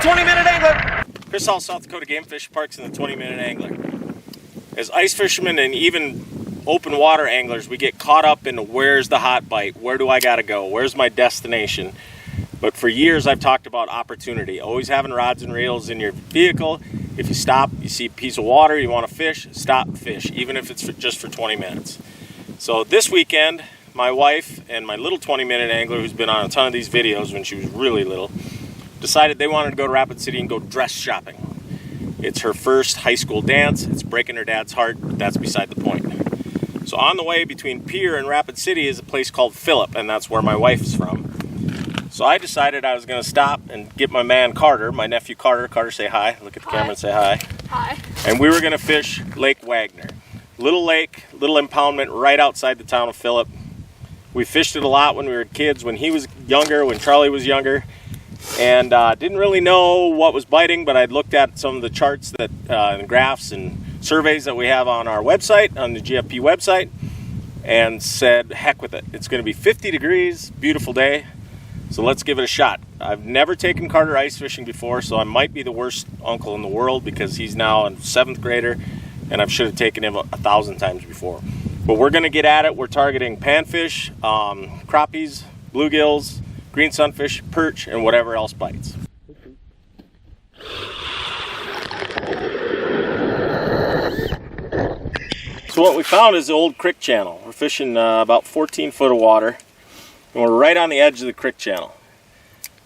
20-minute angler. Chris Hall, South Dakota Game Fish Parks, and the 20-minute angler. As ice fishermen and even open water anglers, we get caught up in where's the hot bite, where do I gotta go, where's my destination. But for years I've talked about opportunity, always having rods and reels in your vehicle. If you stop, you see a piece of water, you want to fish, stop, fish, even if it's just for 20 minutes. So this weekend, my wife and my little 20-minute angler, who's been on a ton of these videos when she was really little, decided they wanted to go to Rapid City and go dress shopping. It's her first high school dance. It's breaking her dad's heart, but that's beside the point. So on the way between Pierre and Rapid City is a place called Phillip, and that's where my wife is from. So I decided I was going to stop and get my man Carter, my nephew Carter. Carter, say hi. Look at the camera and say hi. Hi. And we were going to fish Lake Wagner. Little lake, little impoundment right outside the town of Phillip. We fished it a lot when we were kids, when he was younger, when Charlie was younger. And didn't really know what was biting, but I'd looked at some of the charts that and graphs and surveys that we have on our website, on the GFP website, and said, heck with it. It's going to be 50 degrees, beautiful day, so let's give it a shot. I've never taken Carter ice fishing before, so I might be the worst uncle in the world because he's now a 7th grader, and I should have taken him 1,000 times before. But we're going to get at it. We're targeting panfish, crappies, bluegills, green sunfish, perch, and whatever else bites. So what we found is the old creek channel. We're fishing about 14 foot of water, and we're right on the edge of the creek channel.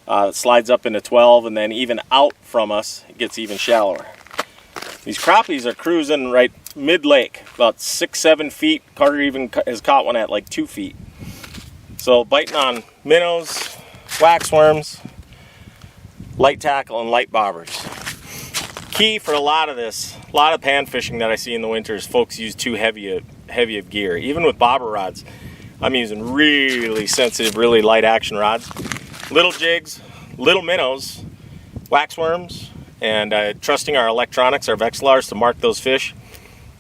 It slides up into 12, and then even out from us, it gets even shallower. These crappies are cruising right mid-lake, about 6-7 feet. Carter even has caught one at like 2 feet. So biting on minnows, waxworms, light tackle, and light bobbers. Key for a lot of this, a lot of pan fishing that I see in the winter is folks use too heavy of gear. Even with bobber rods, I'm using really sensitive, really light action rods. Little jigs, little minnows, waxworms, and trusting our electronics, our Vexilars, to mark those fish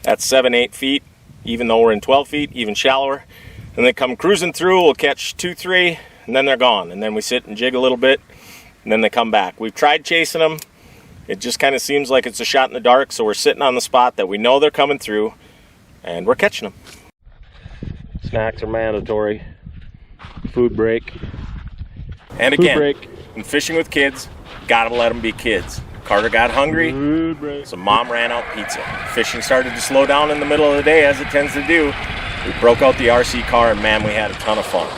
at 7-8 feet, even though we're in 12 feet, even shallower. And they come cruising through, we'll catch 2-3, and then they're gone. And then we sit and jig a little bit, and then they come back. We've tried chasing them. It just kind of seems like it's a shot in the dark, so we're sitting on the spot that we know they're coming through, and we're catching them. Snacks are mandatory. Food break. And again, in fishing with kids, gotta let them be kids. Carter got hungry, so Mom ran out pizza. Fishing started to slow down in the middle of the day, as it tends to do. We broke out the RC car, and man, we had a ton of fun.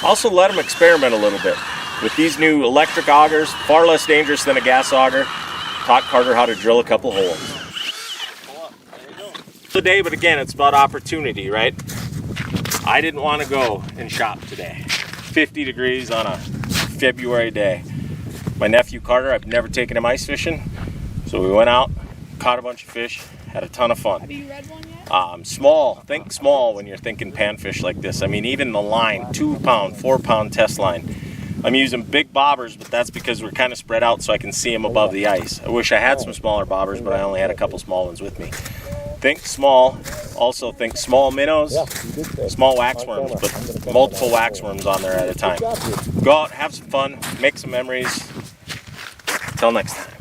Also let them experiment a little bit. With these new electric augers, far less dangerous than a gas auger, taught Carter how to drill a couple holes. Today, but again, it's about opportunity, right? I didn't want to go and shop today. 50 degrees on a February day. My nephew Carter, I've never taken him ice fishing, so we went out, caught a bunch of fish, had a ton of fun. Have you read one yet? Small. Think small when you're thinking panfish like this. I mean, even the line, 2-pound, 4-pound test line. I'm using big bobbers, but that's because we're kind of spread out so I can see them above the ice. I wish I had some smaller bobbers, but I only had a couple small ones with me. Think small. Also think small minnows, small waxworms, but multiple waxworms on there at a time. Go out, have some fun, make some memories. Until next time.